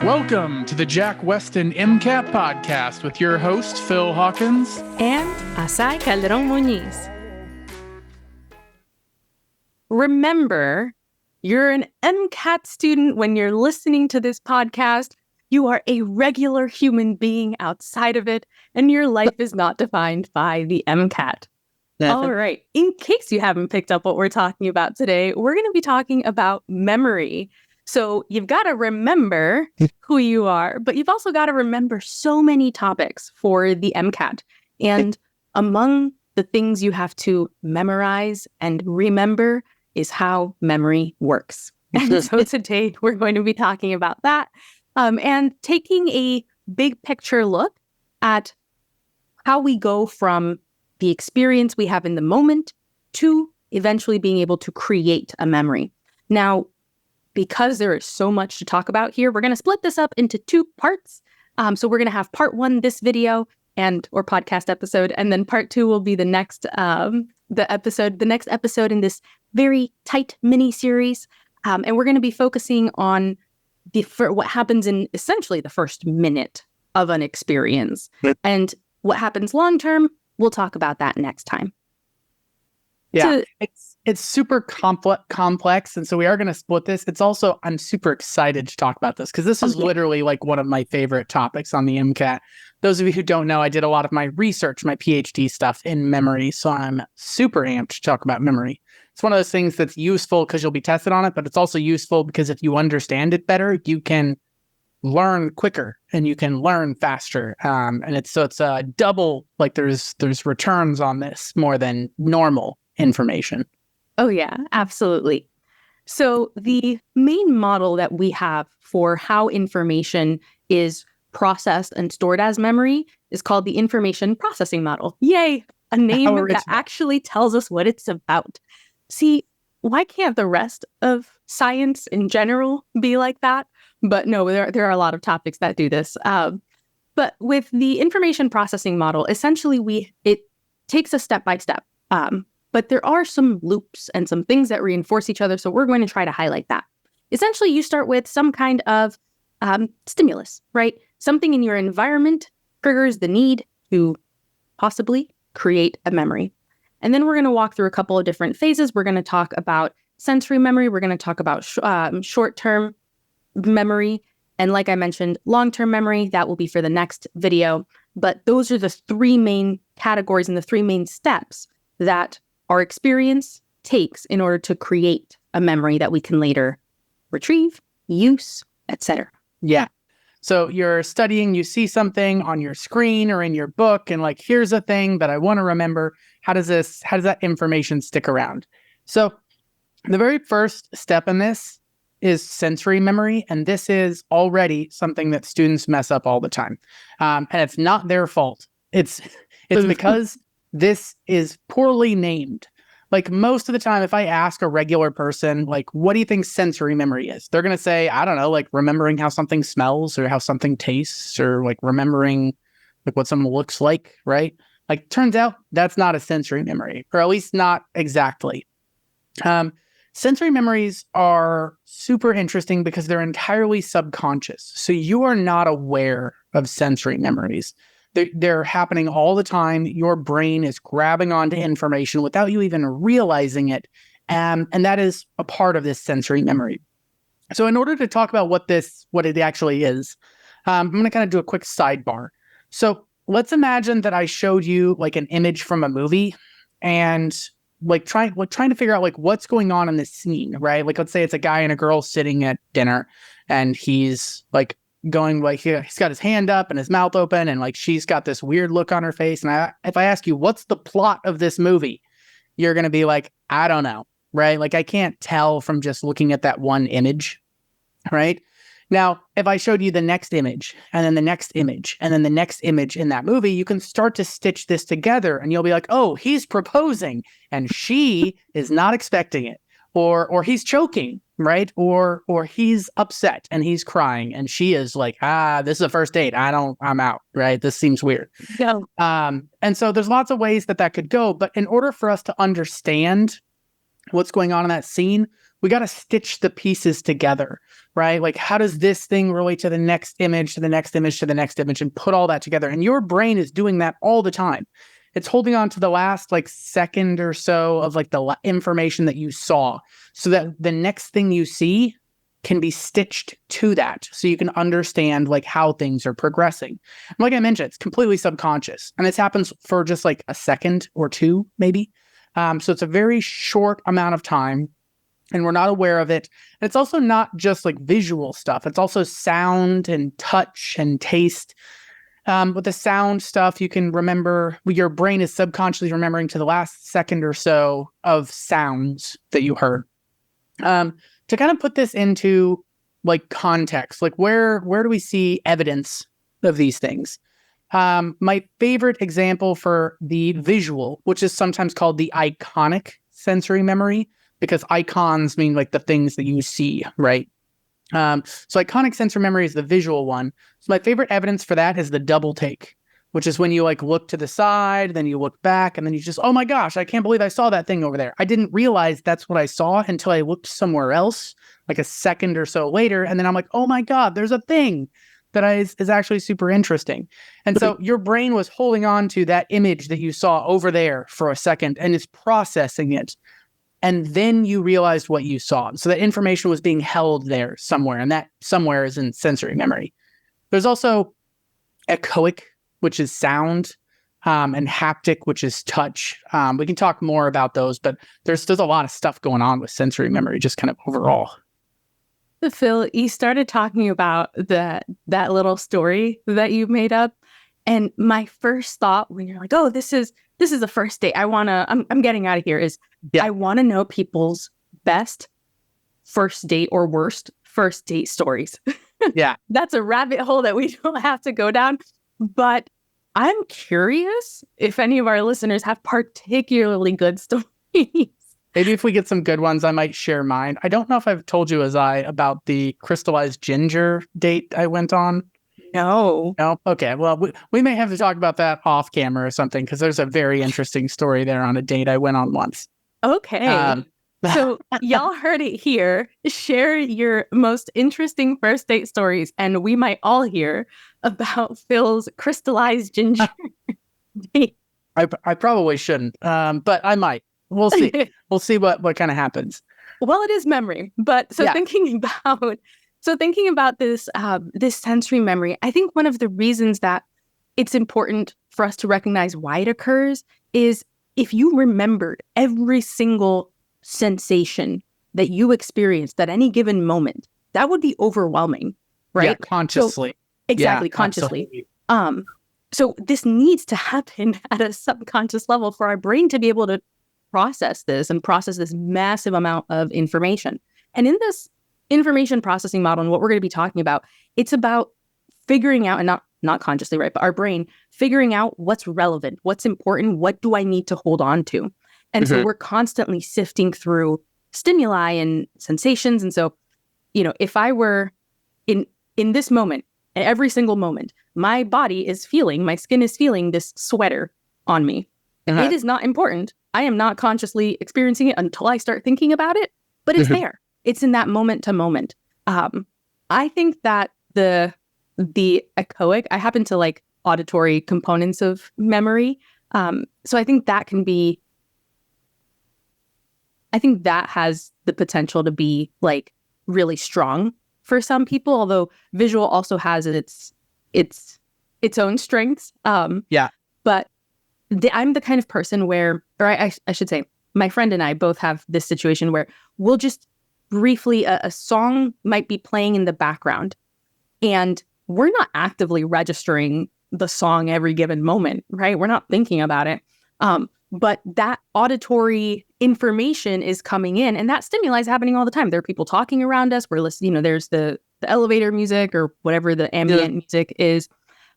Welcome to the Jack Westin MCAT podcast with your host, Phil Hawkins. And Azaii Calderon-Muñiz. Remember, you're an MCAT student when you're listening to this podcast. You are a regular human being outside of it, and your life is not defined by the MCAT. All right. In case you haven't picked up what we're talking about today, we're going to be talking about memory. So you've got to remember who you are, but you've also got to remember so many topics for the MCAT. And among the things you have to memorize and remember is how memory works. And so today we're going to be talking about that and taking a big picture look at how we go from the experience we have in the moment to eventually being able to create a memory. Now, because there is so much to talk about here, we're going to split this up into two parts. So we're going to have part one, this video or podcast episode, and then part two will be the next next episode in this very tight mini series. And we're going to be focusing on what happens in essentially the first minute of an experience. And what happens long term, we'll talk about that next time. Yeah, it's super complex, and so we are going to split this. It's also, I'm super excited to talk about this because this is literally like one of my favorite topics on the MCAT. Those of you who don't know, I did a lot of my research, my PhD stuff in memory, so I'm super amped to talk about memory. It's one of those things that's useful because you'll be tested on it, but it's also useful because if you understand it better, you can learn quicker and you can learn faster. And it's a double, like there's returns on this more than normal information. Oh, yeah, absolutely. So the main model that we have for how information is processed and stored as memory is called the information processing model. Yay, a name that actually tells us what it's about. See, why can't the rest of science in general be like that? But no, there are a lot of topics that do this. But with the information processing model, essentially it takes us step by step. But there are some loops and some things that reinforce each other. So we're going to try to highlight that. Essentially, you start with some kind of stimulus, right? Something in your environment triggers the need to possibly create a memory. And then we're going to walk through a couple of different phases. We're going to talk about sensory memory. We're going to talk about short-term memory. And like I mentioned, long-term memory, that will be for the next video. But those are the three main categories and the three main steps that our experience takes in order to create a memory that we can later retrieve, use, etc. Yeah. So you're studying, you see something on your screen or in your book, and like, here's a thing that I want to remember. How does that information stick around? So the very first step in this is sensory memory, and this is already something that students mess up all the time. And it's not their fault. It's because this is poorly named. Like most of the time, if I ask a regular person, like, what do you think sensory memory is? They're going to say, I don't know, like remembering how something smells or how something tastes or like remembering like what someone looks like, right? Like turns out that's not a sensory memory, or at least not exactly. Sensory memories are super interesting because they're entirely subconscious. So you are not aware of sensory memories. They're happening all the time. Your brain is grabbing onto information without you even realizing it. And that is a part of this sensory memory. So in order to talk about what it actually is, I'm going to kind of do a quick sidebar. So let's imagine that I showed you like an image from a movie and like trying to figure out like what's going on in this scene, right? Like let's say it's a guy and a girl sitting at dinner and he's like going like he's got his hand up and his mouth open and like she's got this weird look on her face. And if I ask you, what's the plot of this movie? You're going to be like, I don't know, right? Like I can't tell from just looking at that one image, right? Now, if I showed you the next image and then the next image and then the next image in that movie, you can start to stitch this together and you'll be like, oh, he's proposing and she is not expecting it. Or he's choking, right? Or he's upset and he's crying and she is like, this is a first date. I'm out, right? This seems weird. No. And so there's lots of ways that could go. But in order for us to understand what's going on in that scene, we got to stitch the pieces together, right? Like, how does this thing relate to the next image, to the next image, to the next image, and put all that together? And your brain is doing that all the time. It's holding on to the last like second or so of like the information that you saw, so that the next thing you see can be stitched to that, so you can understand like how things are progressing. And like I mentioned, it's completely subconscious, and this happens for just like a second or two, maybe. So it's a very short amount of time, and we're not aware of it. And it's also not just like visual stuff. It's also sound and touch and taste. With the sound stuff, you can remember, your brain is subconsciously remembering to the last second or so of sounds that you heard. To kind of put this into like context, like where do we see evidence of these things? My favorite example for the visual, which is sometimes called the iconic sensory memory, because icons mean like the things that you see, right? So iconic sensory memory is the visual one. So my favorite evidence for that is the double take, which is when you like look to the side, then you look back, and then you just, oh my gosh, I can't believe I saw that thing over there. I didn't realize that's what I saw until I looked somewhere else, like a second or so later. And then I'm like, oh my God, there's a thing that is actually super interesting. And so your brain was holding on to that image that you saw over there for a second and is processing it. And then you realized what you saw. So that information was being held there somewhere, and that somewhere is in sensory memory. There's also echoic, which is sound, and haptic, which is touch. We can talk more about those, but there's a lot of stuff going on with sensory memory, just kind of overall. Phil, you started talking about that little story that you made up, and my first thought when you're like, "Oh, this is the first date. I'm getting out of here," is I want to know people's best first date or worst first date stories. Yeah, that's a rabbit hole that we don't have to go down. But I'm curious if any of our listeners have particularly good stories. Maybe if we get some good ones, I might share mine. I don't know if I've told you, Azaii, about the crystallized ginger date I went on. No. Okay. Well, we may have to talk about that off camera or something, because there's a very interesting story there on a date I went on once. Okay. So y'all heard it here. Share your most interesting first date stories, and we might all hear about Phil's crystallized ginger date. I probably shouldn't, but I might. We'll see. We'll see what kind of happens. Well, it is memory, but thinking about this this sensory memory, I think one of the reasons that it's important for us to recognize why it occurs is if you remembered every single sensation that you experienced at any given moment, that would be overwhelming, right? Yeah, consciously. Exactly, consciously. Absolutely. So this needs to happen at a subconscious level for our brain to be able to process this massive amount of information. And in this information processing model, and what we're going to be talking about, it's about figuring out, and not consciously, right, but our brain figuring out what's relevant, what's important, what do I need to hold on to. And so we're constantly sifting through stimuli and sensations. And so, if I were in this moment, every single moment, my skin is feeling this sweater on me. It is not important. I am not consciously experiencing it until I start thinking about it, but it's there. It's in that moment to moment. I think that the echoic, I happen to like auditory components of memory. So I think that has the potential to be like really strong for some people, although visual also has its own strengths. But I'm the kind of person where, or I should say, my friend and I both have this situation where we'll just briefly, a song might be playing in the background, and we're not actively registering the song every given moment, right? We're not thinking about it. But that auditory information is coming in, and that stimuli is happening all the time. There are people talking around us. We're listening, there's the elevator music or whatever the ambient music is.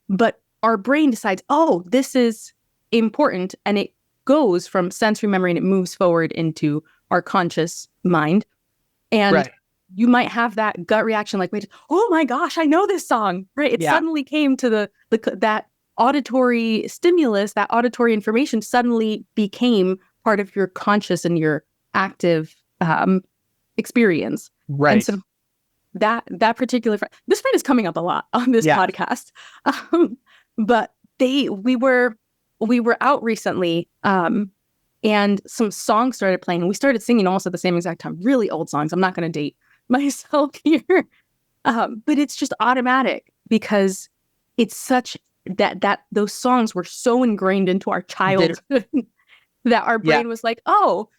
But our brain decides, oh, this is important. And it goes from sensory memory and it moves forward into our conscious mind. And you might have that gut reaction like, wait, oh my gosh, I know this song, right? It suddenly came to that auditory stimulus, that auditory information suddenly became part of your conscious and your active experience. Right. And so that particular friend, this friend is coming up a lot on this podcast. But we were out recently, and some songs started playing, and we started singing almost at the same exact time. Really old songs. I'm not going to date myself here, but it's just automatic because it's such that those songs were so ingrained into our childhood that our brain was like, oh,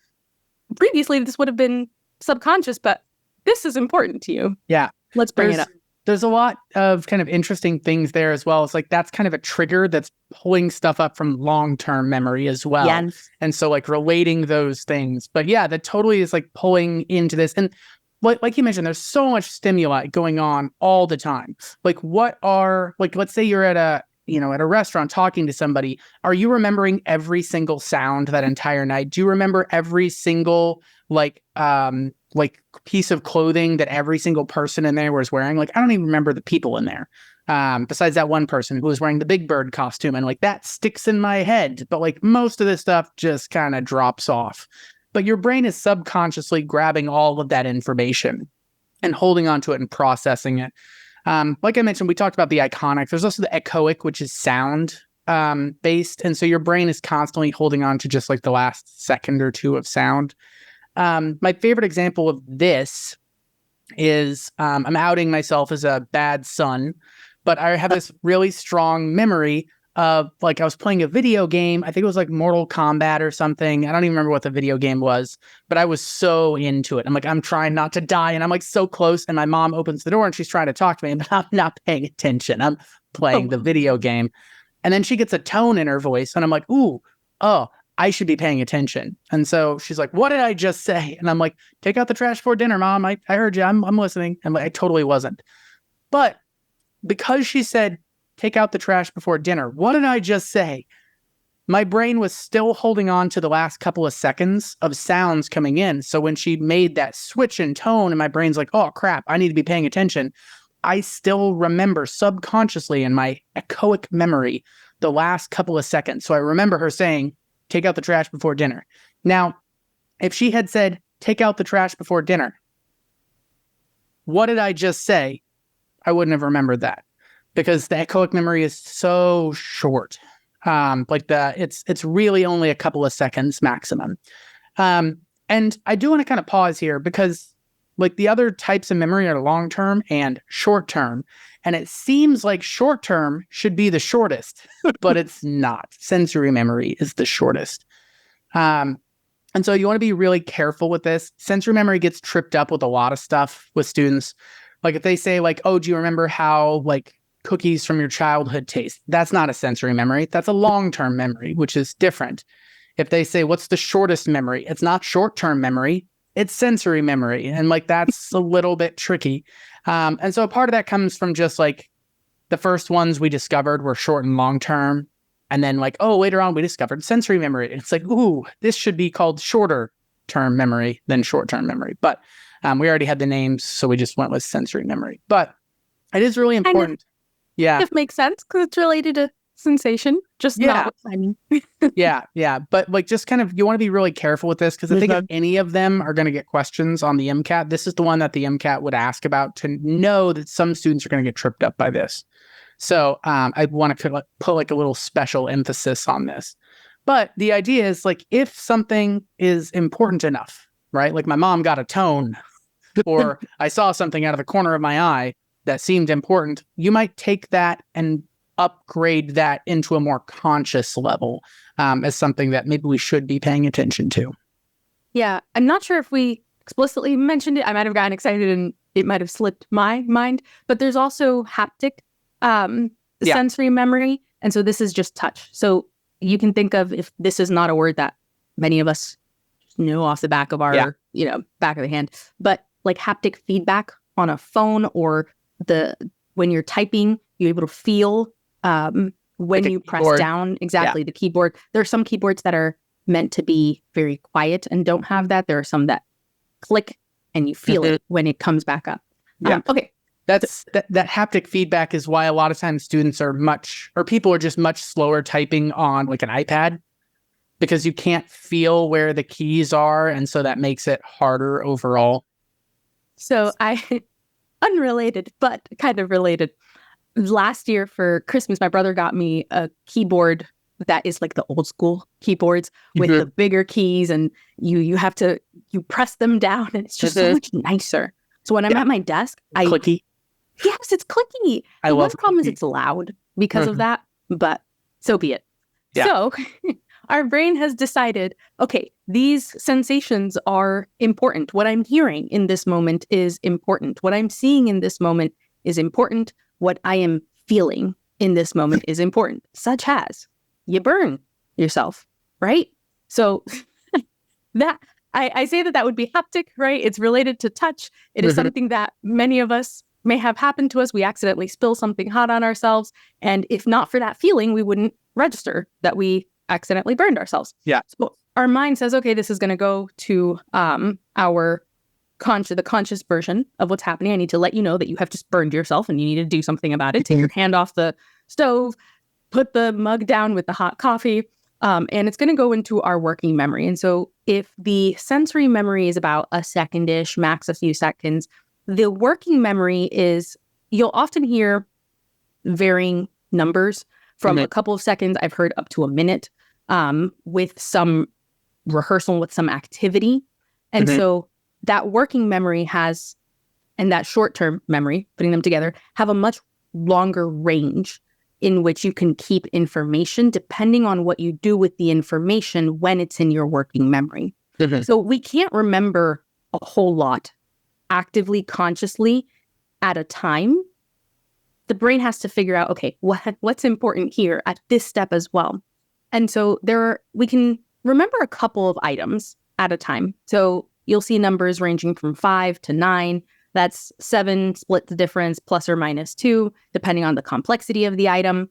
previously this would have been subconscious, but this is important to you. Yeah. Let's bring it up. There's a lot of kind of interesting things there as well. It's like that's kind of a trigger that's pulling stuff up from long-term memory as well. Yes. And so like relating those things. But yeah, that totally is like pulling into this. And like you mentioned, there's so much stimuli going on all the time. Like let's say you're at a restaurant talking to somebody. Are you remembering every single sound that entire night? Do you remember every single like piece of clothing that every single person in there was wearing? Like, I don't even remember the people in there. Besides that one person who was wearing the Big Bird costume, and like that sticks in my head. But like most of this stuff just kind of drops off. But your brain is subconsciously grabbing all of that information and holding onto it and processing it. Like I mentioned, we talked about the iconic. There's also the echoic, which is sound based. And so your brain is constantly holding on to just like the last second or two of sound. My favorite example of this is I'm outing myself as a bad son, but I have this really strong memory of like I was playing a video game. I think it was like Mortal Kombat or something. I don't even remember what the video game was, but I was so into it. I'm like, I'm trying not to die, and I'm like so close. And my mom opens the door and she's trying to talk to me, but I'm not paying attention. I'm playing the video game. And then she gets a tone in her voice, and I'm like, I should be paying attention. And so she's like, what did I just say? And I'm like, take out the trash before dinner, Mom. I heard you. I'm listening. And like, I totally wasn't. But because she said, take out the trash before dinner, what did I just say? My brain was still holding on to the last couple of seconds of sounds coming in. So when she made that switch in tone and my brain's like, oh crap, I need to be paying attention, I still remember subconsciously in my echoic memory the last couple of seconds. So I remember her saying, take out the trash before dinner. Now, if she had said, take out the trash before dinner, what did I just say? I wouldn't have remembered that because the echoic memory is so short. It's really only a couple of seconds maximum. And I do want to kind of pause here because like the other types of memory are long-term and short-term. And it seems like short-term should be the shortest, but it's not. Sensory memory is the shortest. And so you want to be really careful with this. Sensory memory gets tripped up with a lot of stuff with students. Like if they say like, oh, do you remember how like cookies from your childhood taste? That's not a sensory memory. That's a long-term memory, which is different. If they say, what's the shortest memory? It's not short-term memory. It's sensory memory. And like, that's a little bit tricky. And so part of that comes from just like the first ones we discovered were short and long term. And then like, oh, later on we discovered sensory memory. It's like, ooh, this should be called shorter term memory than short term memory. But we already had the names, so we just went with sensory memory. But it is really important. It makes sense because it's related to sensation, just not what I mean. Yeah. But like, just kind of, you want to be really careful with this because I think if any of them are going to get questions on the MCAT, this is the one that the MCAT would ask about to know that some students are going to get tripped up by this. So I want to put like a little special emphasis on this. But the idea is like, if something is important enough, right? Like my mom got a tone or I saw something out of the corner of my eye that seemed important, you might take that and upgrade that into a more conscious level as something that maybe we should be paying attention to. Yeah, I'm not sure if we explicitly mentioned it. I might have gotten excited and it might have slipped my mind, but there's also haptic sensory memory. And so this is just touch. So you can think of, if this is not a word that many of us know off the back of our, back of the hand, but like haptic feedback on a phone or when you're typing, you're able to feel when like you press down the keyboard. There are some keyboards that are meant to be very quiet and don't have that. There are some that click and you feel it when it comes back up. Okay. That haptic feedback is why a lot of times students people are just much slower typing on like an iPad because you can't feel where the keys are. And so that makes it harder overall. So unrelated, but kind of related. Last year for Christmas, my brother got me a keyboard that is like the old school keyboards with the bigger keys, and you press them down, and it's just so much nicer. So when I'm at my desk, clicky. Yes, it's clicky. The one problem is it's loud because of that, but so be it. Yeah. So our brain has decided, okay, these sensations are important. What I'm hearing in this moment is important. What I'm seeing in this moment is important. What I am feeling in this moment is important, such as you burn yourself, right? So that I say that would be haptic, right? It's related to touch. It is something that many of us may have happened to us. We accidentally spill something hot on ourselves. And if not for that feeling, we wouldn't register that we accidentally burned ourselves. Yeah. So our mind says, okay, this is going to go to the conscious version of what's happening. I need to let you know that you have just burned yourself and you need to do something about it. Take your hand off the stove, put the mug down with the hot coffee, and it's going to go into our working memory. And so if the sensory memory is about a second-ish, max a few seconds, the working memory is, you'll often hear varying numbers from a couple of seconds. I've heard up to a minute with some rehearsal, with some activity. And so that working memory has, and that short-term memory, putting them together, have a much longer range in which you can keep information depending on what you do with the information when it's in your working memory. So we can't remember a whole lot actively, consciously at a time. The brain has to figure out, okay, what's important here at this step as well. And so we can remember a couple of items at a time. So you'll see numbers ranging from 5 to 9. That's 7, split the difference, plus or minus 2, depending on the complexity of the item.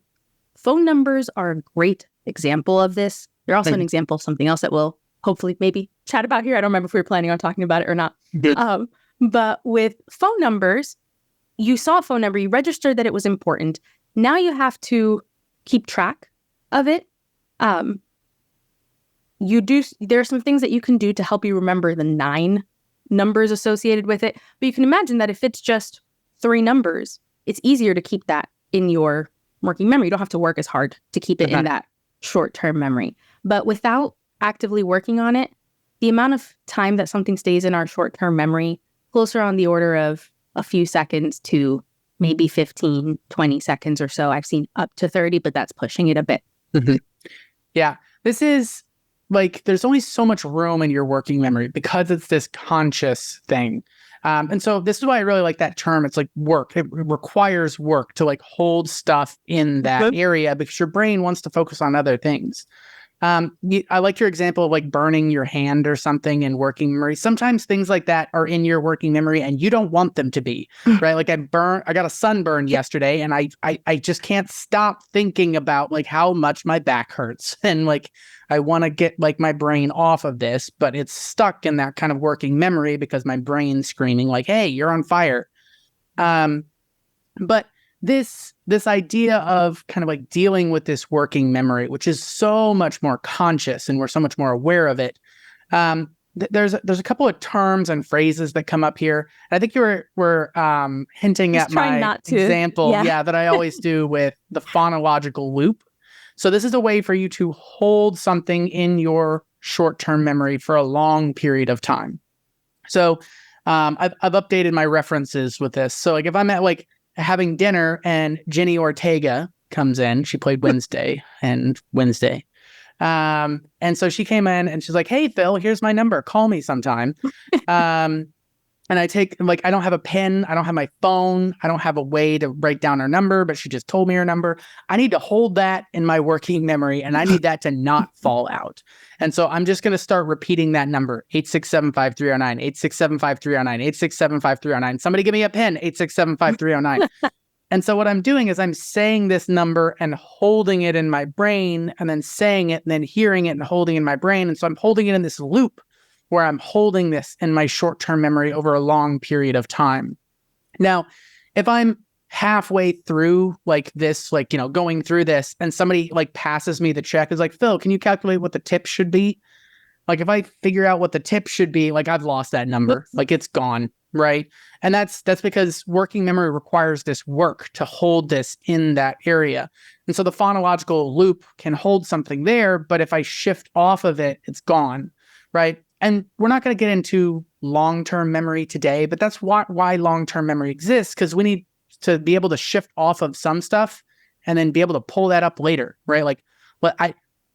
Phone numbers are a great example of this. They're also an example of something else that we'll hopefully maybe chat about here. I don't remember if we were planning on talking about it or not. But with phone numbers, you saw a phone number, you registered that it was important. Now you have to keep track of it. There are some things that you can do to help you remember the 9 numbers associated with it. But you can imagine that if it's just 3 numbers, it's easier to keep that in your working memory. You don't have to work as hard to keep it in that short-term memory. But without actively working on it, the amount of time that something stays in our short-term memory, closer on the order of a few seconds to maybe 15, 20 seconds or so. I've seen up to 30, but that's pushing it a bit. Yeah. This is like, there's only so much room in your working memory because it's this conscious thing. And so this is why I really like that term. It's like work. It requires work to like hold stuff in that area because your brain wants to focus on other things. I like your example of like burning your hand or something in working memory. Sometimes things like that are in your working memory and you don't want them to be, right? Like I got a sunburn yesterday and I just can't stop thinking about like how much my back hurts. And like, I want to get like my brain off of this, but it's stuck in that kind of working memory because my brain's screaming like, hey, you're on fire. But this idea of kind of like dealing with this working memory, which is so much more conscious and we're so much more aware of it. There's a couple of terms and phrases that come up here. And I think you were hinting at my example, that I always do with the phonological loop. So this is a way for you to hold something in your short-term memory for a long period of time. So I've updated my references with this. So like if I'm at like having dinner and Jenny Ortega comes in, she played Wednesday. And so she came in and she's like, hey, Phil, here's my number. Call me sometime. And I take, like, I don't have a pen. I don't have my phone. I don't have a way to write down her number, but she just told me her number. I need to hold that in my working memory and I need that to not fall out. And so I'm just going to start repeating that number, 867-5309, 867-5309, 867-5309. Somebody give me a pen, 867-5309. And so what I'm doing is I'm saying this number and holding it in my brain and then saying it and then hearing it and holding it in my brain. And so I'm holding it in this loop where I'm holding this in my short-term memory over a long period of time. Now, if I'm halfway through like this, like, you know, going through this and somebody like passes me the check, is like, Phil, can you calculate what the tip should be? Like if I figure out what the tip should be, like I've lost that number, like it's gone, right? And that's because working memory requires this work to hold this in that area. And so the phonological loop can hold something there, but if I shift off of it, it's gone, right? And we're not going to get into long-term memory today, but that's why long-term memory exists, because we need to be able to shift off of some stuff and then be able to pull that up later, right? Like,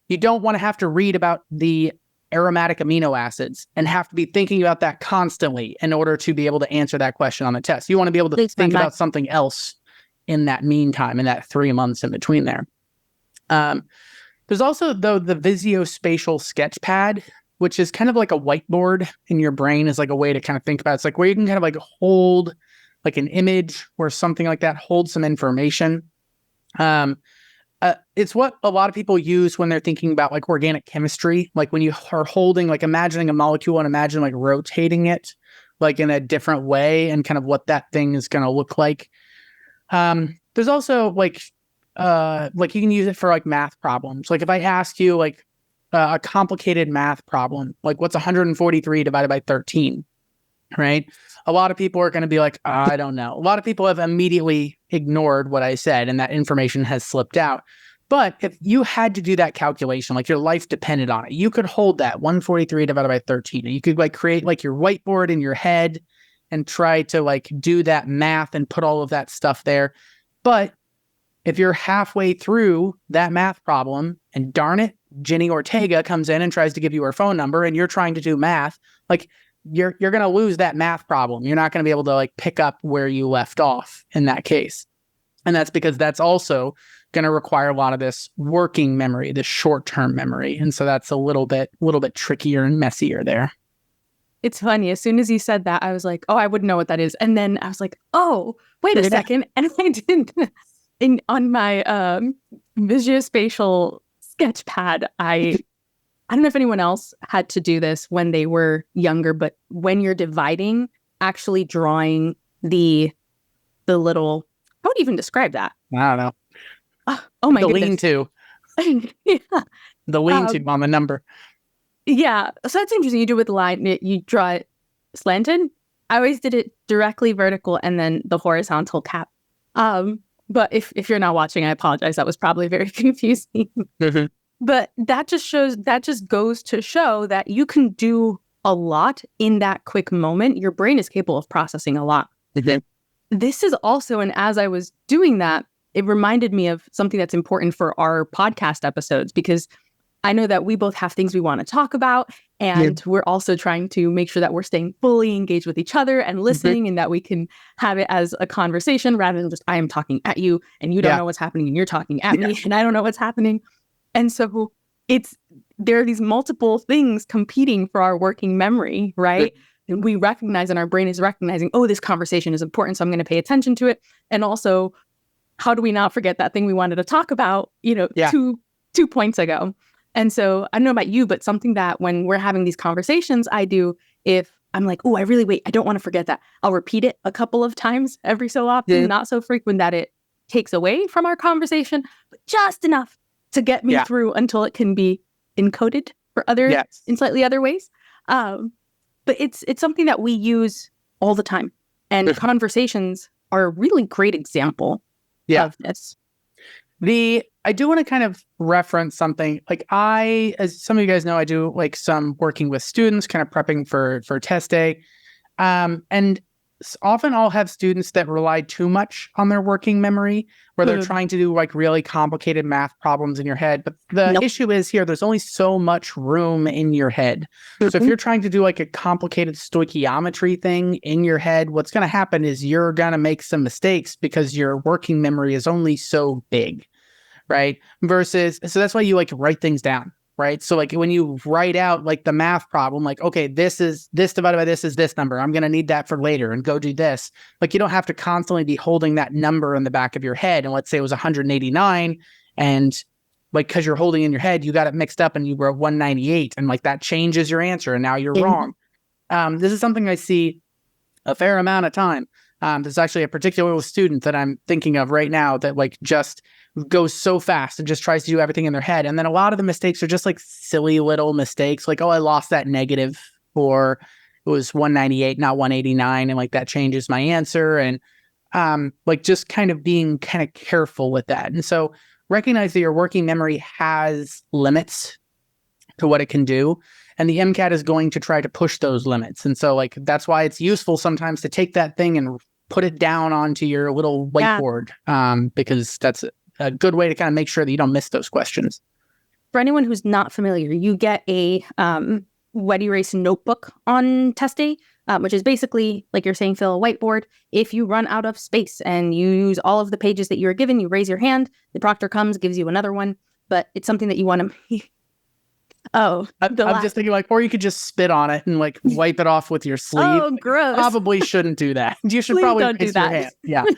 you don't want to have to read about the aromatic amino acids and have to be thinking about that constantly in order to be able to answer that question on the test. You want to be able to think about something else in that meantime, in that 3 months in between there. There's also, though, the visuospatial sketch pad, which is kind of like a whiteboard in your brain, is like a way to kind of think about it. It's like where you can kind of like hold like an image or something like that, hold some information. It's what a lot of people use when they're thinking about like organic chemistry. Like when you are holding, like imagining a molecule and imagine like rotating it like in a different way and kind of what that thing is going to look like. There's also like you can use it for like math problems. Like if I ask you like a complicated math problem, like what's 143 divided by 13, right? A lot of people are going to be like, I don't know. A lot of people have immediately ignored what I said and that information has slipped out. But if you had to do that calculation, like your life depended on it, you could hold that 143 divided by 13. And you could like create like your whiteboard in your head and try to like do that math and put all of that stuff there. But if you're halfway through that math problem and darn it, Jenny Ortega comes in and tries to give you her phone number and you're trying to do math, like you're going to lose that math problem. You're not going to be able to like pick up where you left off in that case. And that's because that's also going to require a lot of this working memory, this short-term memory. And so that's a little bit trickier and messier there. It's funny. As soon as you said that, I was like, oh, I wouldn't know what that is. And then I was like, oh, wait a second. And I didn't. On my visuospatial sketch pad, I don't know if anyone else had to do this when they were younger, but when you're dividing, actually drawing the little, how would you even describe that? I don't know. Oh my goodness. The lean-to. Yeah. The lean-to on the number. Yeah. So that's interesting. You do it with the line, you draw it slanted. I always did it directly vertical and then the horizontal cap. But if you're not watching, I apologize. That was probably very confusing. Mm-hmm. But that just goes to show that you can do a lot in that quick moment. Your brain is capable of processing a lot. Mm-hmm. This is also, and as I was doing that, it reminded me of something that's important for our podcast episodes, because I know that we both have things we want to talk about, and we're also trying to make sure that we're staying fully engaged with each other and listening, mm-hmm. and that we can have it as a conversation rather than just I am talking at you and you don't know what's happening and you're talking at me and I don't know what's happening. And so there are these multiple things competing for our working memory, right? And we recognize, and our brain is recognizing, oh, this conversation is important, so I'm going to pay attention to it. And also, how do we not forget that thing we wanted to talk about, 2 points ago? And so I don't know about you, but something that when we're having these conversations, I do, if I'm like, oh, I don't want to forget that, I'll repeat it a couple of times every so often, not so frequent that it takes away from our conversation, but just enough to get me through until it can be encoded for in slightly other ways. But it's something that we use all the time. And conversations are a really great example of this. I do want to kind of reference something. Like as some of you guys know, I do like some working with students, kind of prepping for test day. And often I'll have students that rely too much on their working memory, where they're trying to do like really complicated math problems in your head. But the issue is here, there's only so much room in your head. So if you're trying to do like a complicated stoichiometry thing in your head, what's going to happen is you're going to make some mistakes because your working memory is only so big, right? So that's why you like write things down. Right. So like when you write out like the math problem, like, okay, this divided by this is this number. I'm going to need that for later and go do this. Like you don't have to constantly be holding that number in the back of your head. And let's say it was 189 and like, cause you're holding in your head, you got it mixed up and you wrote 198 and like that changes your answer and now you're wrong. This is something I see a fair amount of time. There's actually a particular student that I'm thinking of right now that like just goes so fast and just tries to do everything in their head. And then a lot of the mistakes are just like silly little mistakes. Like, oh, I lost that negative, or it was 198, not 189. And like that changes my answer. And like just kind of being kind of careful with that. And so recognize that your working memory has limits to what it can do. And the MCAT is going to try to push those limits. And so like, that's why it's useful sometimes to take that thing and put it down onto your little whiteboard, because that's a good way to kind of make sure that you don't miss those questions. For anyone who's not familiar, you get a wet erase notebook on test day, which is basically, like you're saying, Phil, a whiteboard. If you run out of space and you use all of the pages that you were given, you raise your hand, the proctor comes, gives you another one, but it's something that you want to... I'm just thinking like, or you could just spit on it and like wipe it off with your sleeve. Oh, gross. Probably shouldn't do that. You should Please probably don't do that. Your hand.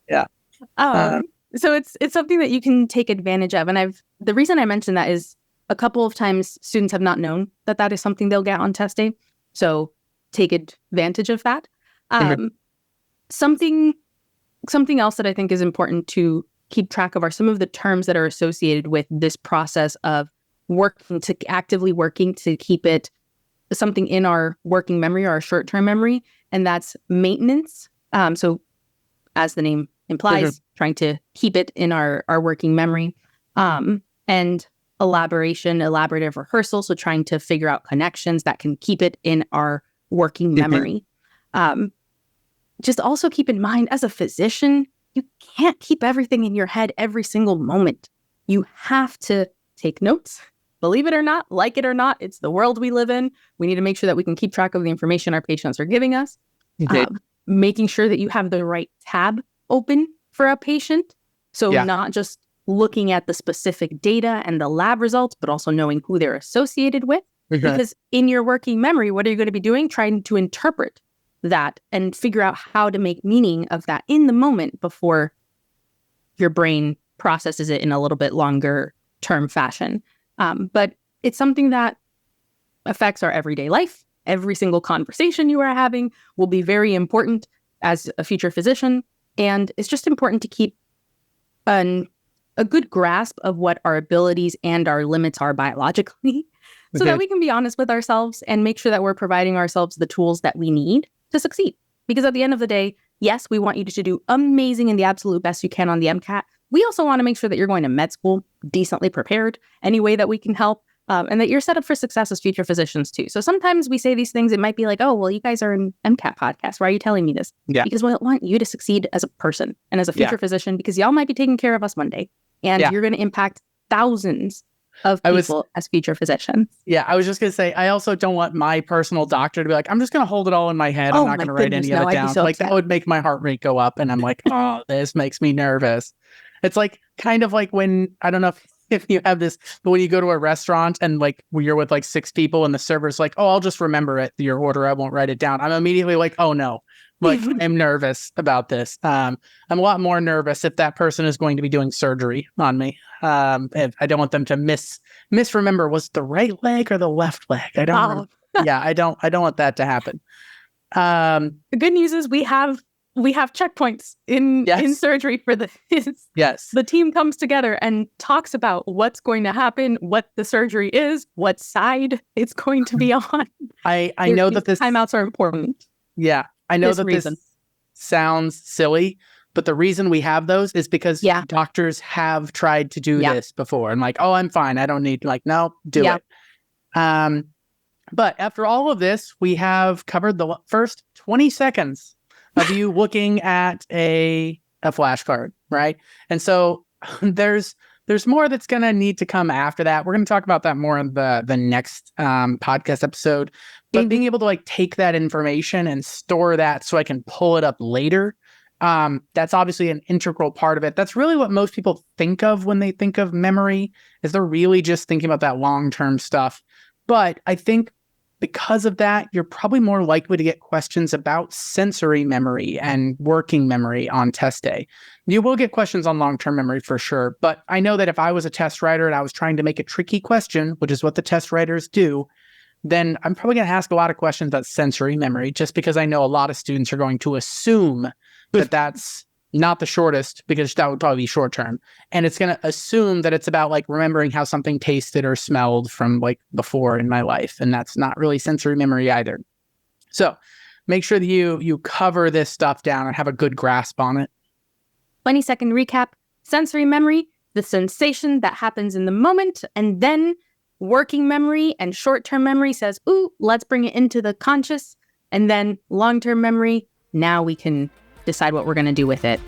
Yeah. So it's something that you can take advantage of. And the reason I mentioned that is a couple of times students have not known that is something they'll get on test day. So take advantage of that. Something else that I think is important to keep track of are some of the terms that are associated with this process of actively working to keep it something in our working memory or our short-term memory. And that's maintenance. So as the name implies, trying to keep it in our working memory, and elaborative rehearsal. So trying to figure out connections that can keep it in our working memory. Just also keep in mind, as a physician, you can't keep everything in your head every single moment. You have to take notes. Believe it or not, like it or not, it's the world we live in. We need to make sure that we can keep track of the information our patients are giving us. Making sure that you have the right tab open for a patient. So not just looking at the specific data and the lab results, but also knowing who they're associated with. Because in your working memory, what are you going to be doing? Trying to interpret that and figure out how to make meaning of that in the moment before your brain processes it in a little bit longer term fashion. But it's something that affects our everyday life. Every single conversation you are having will be very important as a future physician. And it's just important to keep a good grasp of what our abilities and our limits are biologically so that we can be honest with ourselves and make sure that we're providing ourselves the tools that we need to succeed. Because at the end of the day, yes, we want you to do amazing and the absolute best you can on the MCAT. We also want to make sure that you're going to med school decently prepared any way that we can help, and that you're set up for success as future physicians too. So sometimes we say these things, it might be like, oh, well, you guys are an MCAT podcast. Why are you telling me this? Yeah. Because we want you to succeed as a person and as a future physician, because y'all might be taking care of us one day. And you're going to impact thousands of people as future physicians. Yeah, I was just going to say, I also don't want my personal doctor to be like, I'm just going to hold it all in my head. I'm not going to write any of it down. So that would make my heart rate go up. And I'm like, oh, this makes me nervous. It's like kind of like when, I don't know if you have this, but when you go to a restaurant and like you're with like 6 people and the server's like, oh, I'll just remember it, your order, I won't write it down. I'm immediately like, oh no, like I'm nervous about this. I'm a lot more nervous if that person is going to be doing surgery on me. If I don't want them to misremember, was it the right leg or the left leg? I don't remember. Yeah, I don't want that to happen. The good news is we have checkpoints in surgery for this. Yes. The team comes together and talks about what's going to happen, what the surgery is, what side it's going to be on. I know that this timeouts are important. Yeah. I know that this sounds silly, but the reason we have those is because doctors have tried to do this before. And like, oh, I'm fine. I don't need, like, no, do it. But after all of this, we have covered the first 20 seconds of you looking at a flashcard, right? And so there's more that's going to need to come after that. We're going to talk about that more in the next podcast episode. But being able to like take that information and store that so I can pull it up later, that's obviously an integral part of it. That's really what most people think of when they think of memory, is they're really just thinking about that long-term stuff. But I think because of that, you're probably more likely to get questions about sensory memory and working memory on test day. You will get questions on long-term memory for sure, but I know that if I was a test writer and I was trying to make a tricky question, which is what the test writers do, then I'm probably going to ask a lot of questions about sensory memory, just because I know a lot of students are going to assume that's not the shortest, because that would probably be short term. And it's going to assume that it's about like remembering how something tasted or smelled from like before in my life. And that's not really sensory memory either. So make sure that you cover this stuff down and have a good grasp on it. 20-second recap: sensory memory, the sensation that happens in the moment, and then working memory and short-term memory says, ooh, let's bring it into the conscious. And then long-term memory, now we can decide what we're going to do with it.